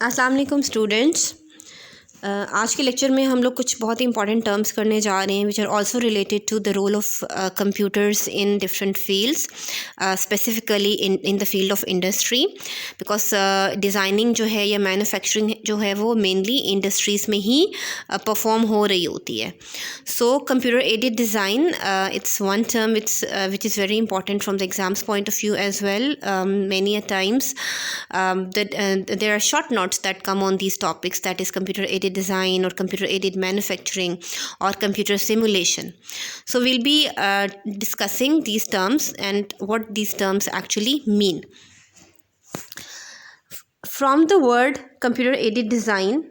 अस्सलाम वालेकुम स्टूडेंट्स। आज के लेक्चर में हम लोग कुछ बहुत ही इंपॉर्टेंट टर्म्स करने जा रहे हैं which are also related to the role of computers in different fields, specifically in the field of industry, because designing जो है या मैन्युफैक्चरिंग जो है वो मेनली इंडस्ट्रीज़ में ही परफॉर्म हो रही होती है. So computer aided design, it's one term which is very important from the exams point of view as well. Many a times there are short notes that come on these topics, that is computer aided design or computer aided manufacturing or computer simulation. So we'll be discussing these terms and what these terms actually mean. From the word computer aided design,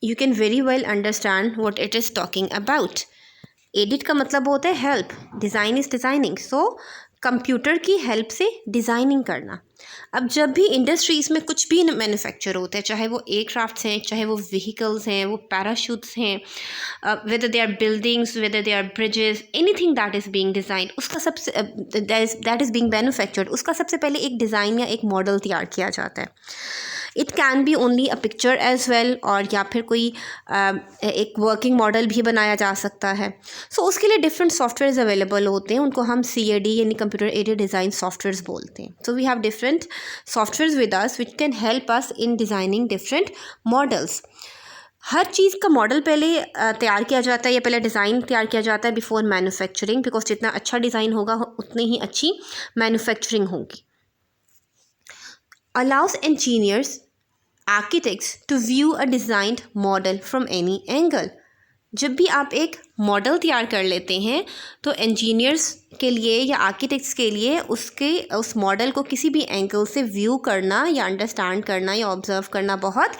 you can very well understand what it is talking about. Edit का मतलब होता है help, design is designing, so computer की help से designing करना. अब जब भी इंडस्ट्रीज़ में कुछ भी मैन्युफैक्चर होता है, चाहे वो एयरक्राफ्ट्स हैं, चाहे वो व्हीकल्स हैं, वो पैराशूट्स हैं, whether they are buildings, whether they are bridges, anything that is being design, उसका सबसे दैट इज़ बीइंग मैन्युफैक्चर्ड, उसका सबसे पहले एक डिज़ाइन या एक मॉडल तैयार किया जाता है. It can be only a picture as well, और या फिर कोई एक वर्किंग मॉडल भी बनाया जा सकता है. सो उसके लिए डिफरेंट सॉफ्टवेयर्स अवेलेबल होते हैं, उनको हम CAD यानी कंप्यूटर एडेड डिज़ाइन सॉफ्टवेयर्स बोलते हैं. So we have different softwares with us which can help us in designing different models. हर चीज़ का मॉडल पहले तैयार किया जाता है या पहले डिज़ाइन तैयार किया जाता है बिफोर मैन्युफैक्चरिंग, बिकॉज जितना अच्छा डिज़ाइन होगा उतनी ही अच्छी मैन्युफैक्चरिंग होगी. Allows engineers, architects to view a designed model from any angle. जब भी आप एक मॉडल तैयार कर लेते हैं तो इंजीनियर्स के लिए या आर्किटेक्ट्स के लिए उस मॉडल को किसी भी एंगल से व्यू करना या अंडरस्टैंड करना या ऑब्जर्व करना बहुत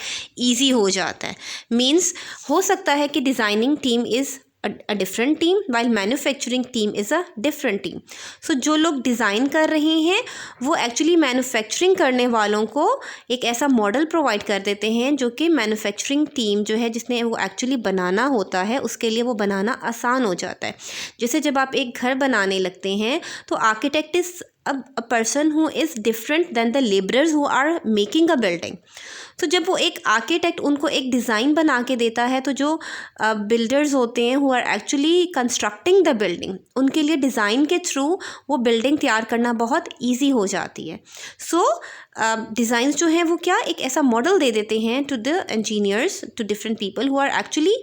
ईजी हो जाता है. मीन्स हो सकता है कि designing team is a different team while manufacturing team is a different team. So जो लोग डिज़ाइन कर रहे हैं वो एक्चुअली मैन्युफैक्चरिंग करने वालों को एक ऐसा मॉडल प्रोवाइड कर देते हैं जो कि मैन्युफैक्चरिंग टीम जो है जिसने वो एक्चुअली बनाना होता है उसके लिए वो बनाना आसान हो जाता है. जैसे जब आप एक घर बनाने लगते हैं तो architect is a person who is different than the laborers who are making a building. तो जब वो एक आर्किटेक्ट उनको एक डिज़ाइन बना के देता है तो जो बिल्डर्स होते हैं who are actually constructing the building, उनके लिए डिज़ाइन के थ्रू वो बिल्डिंग तैयार करना बहुत ईजी हो जाती है. सो डिज़ाइंस जो हैं वो क्या एक ऐसा मॉडल दे देते हैं to the engineers, to different people who are actually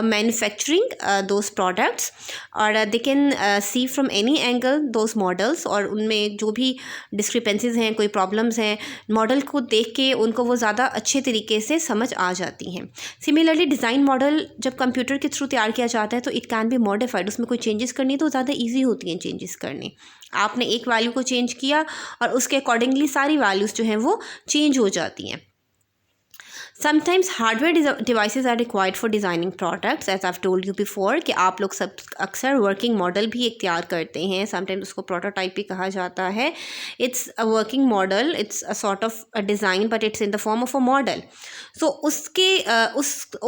manufacturing those products, और they can see from any angle those models, और उनमें जो भी डिस्क्रिपेंसीज हैं, कोई प्रॉब्लम्स हैं, मॉडल को देख के उनको वो ज़्यादा अच्छे तरीके से समझ आ जाती हैं. सिमिलरली डिज़ाइन मॉडल जब कंप्यूटर के थ्रू तैयार किया जाता है तो इट कैन बी मॉडिफाइड, उसमें कोई चेंजेस करनी तो ज़्यादा ईजी होती हैं चेंजेस करने. आपने एक वैल्यू को चेंज किया और उसके अकॉर्डिंगली सारी वैल्यूज़ जो हैं वो चेंज हो जाती हैं. Sometimes hardware devices are required for designing products, as I've told you before कि आप लोग सब अक्सर वर्किंग मॉडल भी एक तैयार करते हैं. समटाइम्स उसको प्रोटोटाइप भी कहा जाता है. It's a working model, it's a sort of a design but it's in the form of a model. So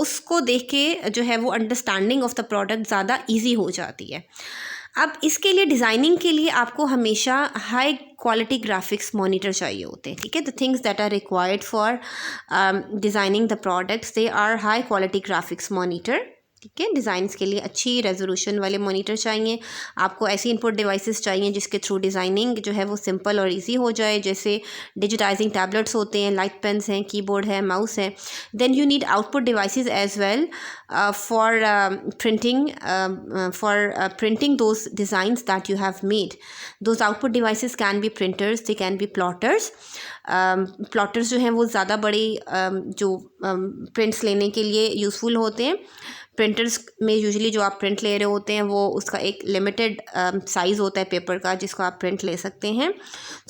उसको देख के जो है वो अंडरस्टैंडिंग ऑफ द प्रोडक्ट ज़्यादा ईजी हो जाती है. अब इसके लिए डिज़ाइनिंग के लिए आपको हमेशा हाई क्वालिटी ग्राफिक्स मॉनिटर चाहिए होते हैं. ठीक है, the things that are required for designing the products, they are high quality graphics monitor. ठीक है, डिज़ाइंस के लिए अच्छी रेजोल्यूशन वाले मॉनिटर चाहिए. आपको ऐसी इनपुट डिवाइसेस चाहिए जिसके थ्रू डिज़ाइनिंग जो है वो सिंपल और इजी हो जाए, जैसे डिजिटाइजिंग टैबलेट्स होते हैं, लाइट पेन्स हैं, कीबोर्ड है, माउस है. Then you need output devices as well for printing those designs that you have made. Those output devices can be printers, they can be plotters. Plotters जो हैं वो ज़्यादा बड़े जो प्रिंट्स लेने के लिए यूज़फुल होते हैं. प्रिंटर्स में यूजुअली जो आप प्रिंट ले रहे होते हैं वो उसका एक लिमिटेड साइज़ होता है पेपर का जिसको आप प्रिंट ले सकते हैं.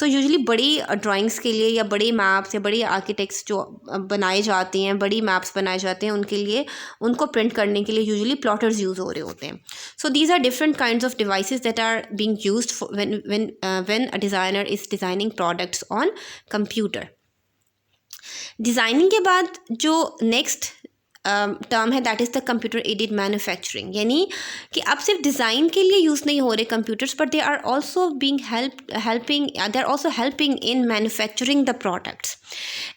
सो यूजुअली बड़ी ड्राइंग्स के लिए या बड़ी मैप्स या बड़ी आर्किटेक्ट्स जो बनाए जाते हैं, बड़ी मैप्स बनाए जाते हैं, उनके लिए उनको प्रिंट करने के लिए यूजुअली प्लॉटर्स यूज़ हो रहे होते हैं. So these are different kinds of devices that are being used when a designer is designing products on computer. Designing के बाद जो नेक्स्ट टर्म है that is the computer aided manufacturing, यानी कि अब सिर्फ डिज़ाइन के लिए यूज़ नहीं हो रहे computers, but they are also being helping in manufacturing the products.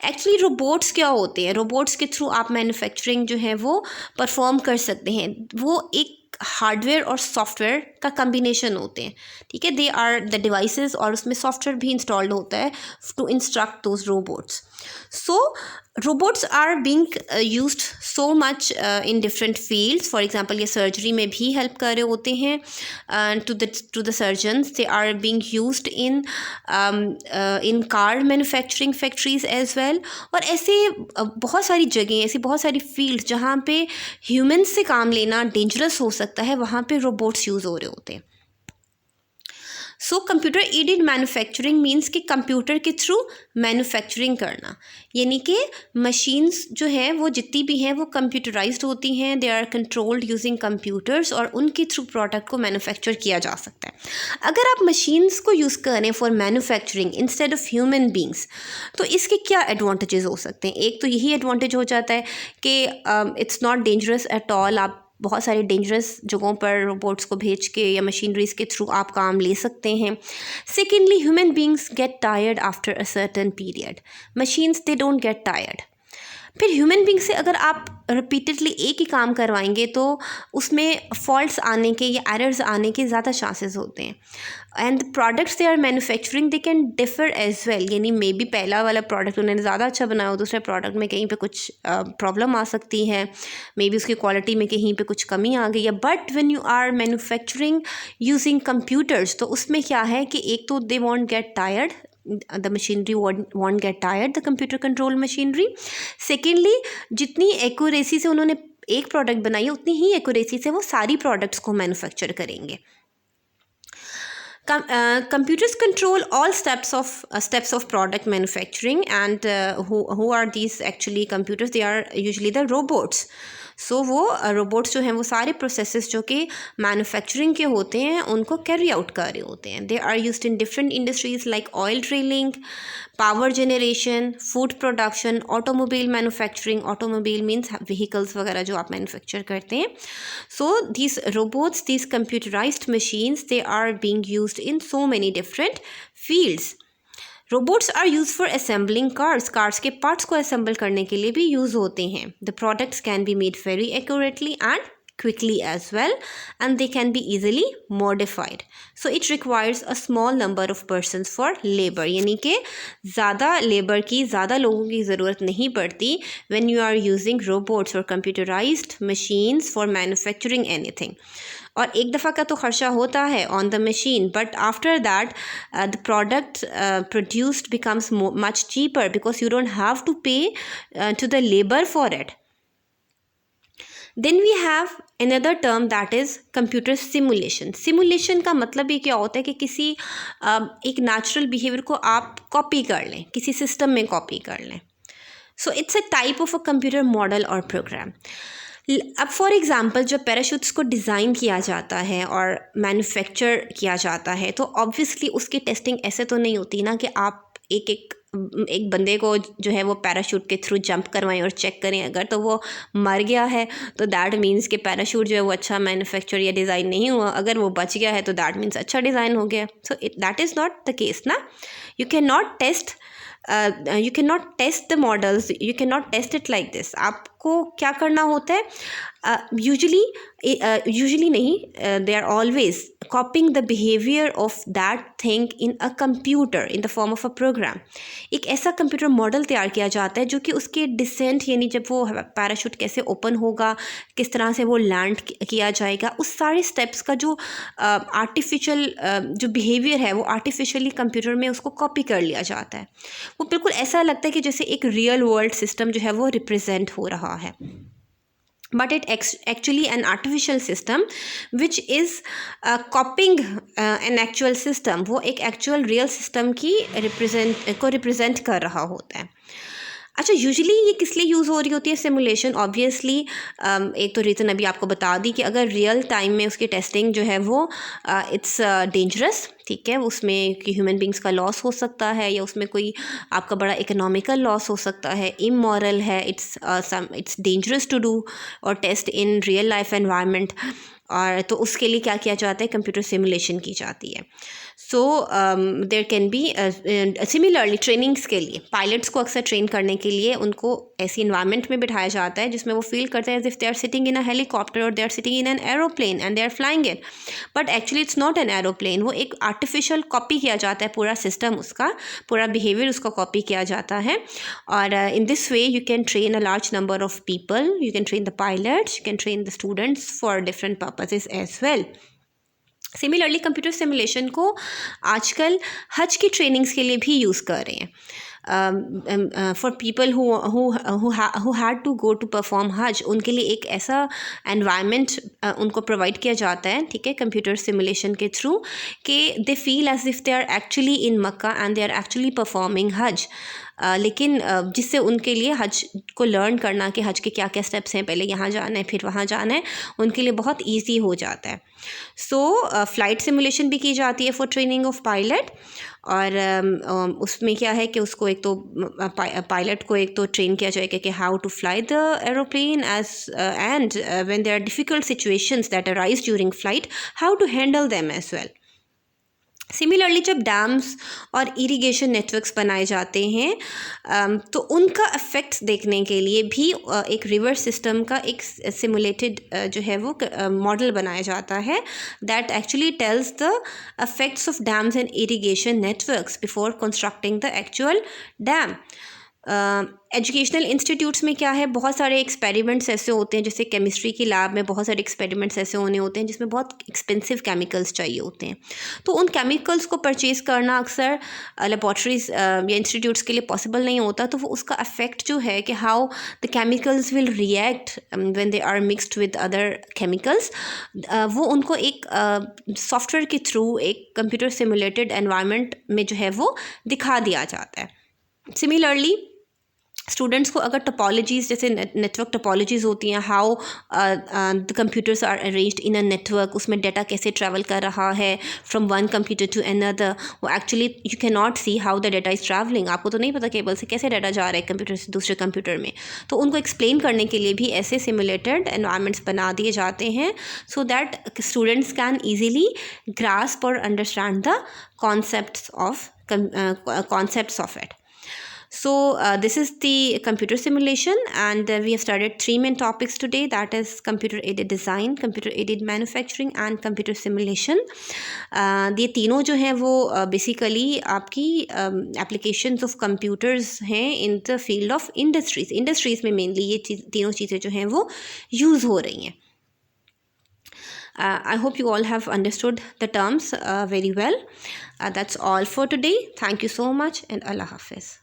Actually robots क्या होते हैं, रोबोट्स के थ्रू आप मैन्युफैक्चरिंग जो है वो परफॉर्म कर सकते हैं। वो एक हार्डवेयर और सॉफ्टवेयर का कम्बिनेशन होते हैं, ठीक है। दे आर द डिवाइसेस, और उसमें सॉफ्टवेयर भी इंस्टॉल्ड होता है to instruct those robots. So robots are being used so much in different fields. For example ये सर्जरी में भी हेल्प कर रहे होते हैं to the surgeons. They are being used in car manufacturing factories as well. और ऐसे बहुत सारी जगह, ऐसी बहुत सारी फील्ड जहाँ पे ह्यूमंस से काम लेना डेंजरस हो सकता है, वहाँ पे रोबोट्स यूज़ हो रहे होते हैं। So computer aided manufacturing means कि कंप्यूटर के थ्रू मैन्युफैक्चरिंग करना, यानी कि मशीन्स जो हैं वो जितनी भी हैं वो कंप्यूटराइज्ड होती हैं। They are controlled using computers, और उनके थ्रू प्रोडक्ट को मैन्युफैक्चर किया जा सकता है। अगर आप मशीन्स को यूज़ करें for manufacturing instead of human beings, तो इसके क्या एडवांटेजेस हो सकते हैं? एक तो यही एडवांटेज हो जाता है कि it's not dangerous at all. आप बहुत सारे डेंजरस जगहों पर रोबोट्स को भेज के या मशीनरीज के थ्रू आप काम ले सकते हैं। Secondly, human beings get tired after a certain period, machines they don't get tired. फिर ह्यूमन बींग से अगर आप रिपीटेडली एक ही काम करवाएंगे तो उसमें फॉल्ट्स आने के या एरर्स आने के ज़्यादा चांसेस होते हैं। And products they are manufacturing they can differ as well, यानी मे बी पहला वाला प्रोडक्ट उन्होंने ज़्यादा अच्छा बनाया हो, दूसरे प्रोडक्ट में कहीं पे कुछ प्रॉब्लम आ सकती है, मे बी उसकी क्वालिटी में कहीं पे कुछ कमी आ गई है। But when you are manufacturing using computers, तो उसमें क्या है कि एक तो they won't get tired, the machinery won't get tired, the computer control machinery. Secondly, जितनी एक्यूरेसी से उन्होंने एक प्रोडक्ट बनाई है उतनी ही एक्यूरेसी से वो सारी प्रोडक्ट्स को मैन्युफैक्चर करेंगे। Computers control all steps of product manufacturing, and who are these actually computers? They are usually the robots. सो वो रोबोट्स जो हैं वो सारे प्रोसेसेस जो कि मैन्युफैक्चरिंग के होते हैं उनको कैरी आउट कर रहे होते हैं। They are used in different industries like oil drilling, power generation, food production, automobile manufacturing. Automobile means vehicles वगैरह जो आप मैन्युफैक्चर करते हैं। So these robots, these computerized machines, they are being used in so many different fields. Robots are use for assembling cars, cars के parts को assemble करने के लिए भी यूज़ होते हैं। The products can be made very accurately and quickly as well, and they can be easily modified. So it requires a small number of persons for labor, यानी कि ज़्यादा लेबर की, ज़्यादा लोगों की ज़रूरत नहीं पड़ती when you are using robots or computerized machines for manufacturing anything. और एक दफ़ा का तो खर्चा होता है on the machine, but after that the product produced becomes much cheaper because you don't have to pay to the labour for it. Then we have another term that is computer simulation. Simulation का मतलब ये क्या होता है कि किसी एक natural behaviour को आप कॉपी कर लें, किसी सिस्टम में कॉपी कर लें। So it's a type of a computer model और प्रोग्राम। अब फॉर एग्ज़ाम्पल जब पैराशूट्स को डिज़ाइन किया जाता है और मैन्युफैक्चर किया जाता है तो ऑब्वियसली उसकी टेस्टिंग ऐसे तो नहीं होती ना कि आप एक बंदे को जो है वो पैराशूट के थ्रू जंप करवाएं और चेक करें। अगर तो वो मर गया है तो दैट मीन्स कि पैराशूट जो है वो अच्छा मैन्युफैक्चर या डिज़ाइन नहीं हुआ। अगर वो बच गया है तो दैट मीन्स अच्छा डिज़ाइन हो गया। So that is not the case ना। You can not test the models, you can not test it like this. आपको क्या करना होता है, यूजुअली नहीं, they are always copying the behaviour of that thing in a computer in the form of a program. एक ऐसा computer model तैयार किया जाता है जो कि उसके डिसेंट, यानी जब वो पैराशूट कैसे ओपन होगा, किस तरह से वो लैंड किया जाएगा, उस सारे स्टेप्स का जो आर्टिफिशियल जो बिहेवियर है वो आर्टिफिशियली कंप्यूटर में उसको कॉपी कर लिया जाता है। वो बिल्कुल ऐसा लगता है कि जैसे एक रियल वर्ल्ड सिस्टम जो है वो रिप्रेजेंट हो रहा है। But it actually an artificial system which is copying an actual system। वो एक actual real system की represent कर रहा होता है। अच्छा, यूजुअली ये किस लिए यूज़ हो रही होती है सिमुलेशन? ऑब्वियसली एक तो रीज़न अभी आपको बता दी कि अगर रियल टाइम में उसकी टेस्टिंग जो है वो इट्स डेंजरस, ठीक है, उसमें कि ह्यूमन बींग्स का लॉस हो सकता है या उसमें कोई आपका बड़ा इकोनॉमिकल लॉस हो सकता है, इमोरल है, इट्स डेंजरस टू डू और test in real life environment, और तो उसके लिए क्या किया जाता है, कंप्यूटर सिमुलेशन की जाती है। So there can be similarly trainings के लिए पायलट्स को अक्सर ट्रेन करने के लिए उनको ऐसी इन्वायरमेंट में बिठाया जाता है जिसमें वो फील करते हैं as if they are sitting in a helicopter और they are sitting in an aeroplane and they are flying it, but actually it's not an aeroplane. वो एक आर्टिफिशियल कॉपी किया जाता है, पूरा सिस्टम उसका, पूरा बिहेवियर उसका कॉपी किया जाता है। और in this way you can train a large number of people, you can train the pilots, you can train the students for different purposes as well. Similarly computer simulation को आजकल हज की trainings के लिए भी यूज़ कर रहे हैं। For people who had to go to perform हज, उनके लिए एक ऐसा एनवायरनमेंट उनको प्रोवाइड किया जाता है, ठीक है, कंप्यूटर सिमुलेशन के थ्रू, कि they feel as if they are actually in Mecca and they are actually performing हज। लेकिन जिससे उनके लिए हज को लर्न करना कि हज के क्या क्या स्टेप्स हैं, पहले यहाँ जाना है फिर वहाँ जाना है, उनके लिए बहुत ईजी हो जाता है। सो फ़्लाइट सिमुलेशन भी की जाती है फॉर ट्रेनिंग ऑफ पायलट, और उसमें क्या है कि उसको एक तो पायलट को एक तो ट्रेन किया जाएगा कि how to fly the aeroplane as and when there are difficult situations that arise during flight, how to handle them as well. Similarly जब डैम्स और इरिगेशन नेटवर्क्स बनाए जाते हैं तो उनका इफ़ेक्ट्स देखने के लिए भी एक रिवर सिस्टम का एक सिमुलेटेड जो है वो मॉडल बनाया जाता है, that actually tells the effects of dams and irrigation networks before constructing the actual dam. Educational institutes में क्या है, बहुत सारे एक्सपेरिमेंट्स ऐसे होते हैं, जैसे केमिस्ट्री की लैब में बहुत सारे एक्सपेरिमेंट्स ऐसे होने होते हैं जिसमें बहुत एक्सपेंसिव केमिकल्स चाहिए होते हैं। तो उन केमिकल्स को परचेज़ करना अक्सर लेबॉर्ट्रीज या इंस्टीट्यूट्स के लिए पॉसिबल नहीं होता, तो वो उसका अफेक्ट जो है कि how the chemicals will react when they are mixed with other chemicals, वो उनको एक सॉफ्टवेयर के थ्रू एक कंप्यूटर सिमुलेटेड एनवायरनमेंट में जो है वो दिखा दिया जाता है। सिमिलरली स्टूडेंट्स को अगर टोपोलॉजीज़ जैसे नेटवर्क टोपोलॉजीज़ होती हैं, how the computers are arranged in a network, उसमें डाटा कैसे ट्रैवल कर रहा है from one computer to another, वो actually you can not see how the data is travelling, आपको तो नहीं पता केबल से कैसे डाटा जा रहा है कंप्यूटर से दूसरे कंप्यूटर में। तो उनको एक्सप्लेन करने के लिए भी ऐसे सिमुलेटेड एनवायरनमेंट्स बना दिए जाते हैं so that students can easily grasp और understand the concepts of it. So this is the computer simulation, and we have studied 3 main topics today, that is computer aided design, computer aided manufacturing and computer simulation. ये तीनों जो हैं वो basically आपकी applications of computers हैं इन the field of industries में mainly ये तीनों चीज़ें जो हैं वो यूज़ हो रही हैं. I hope you all have understood the terms very well. That's all for today. Thank you so much, and Allah Hafiz.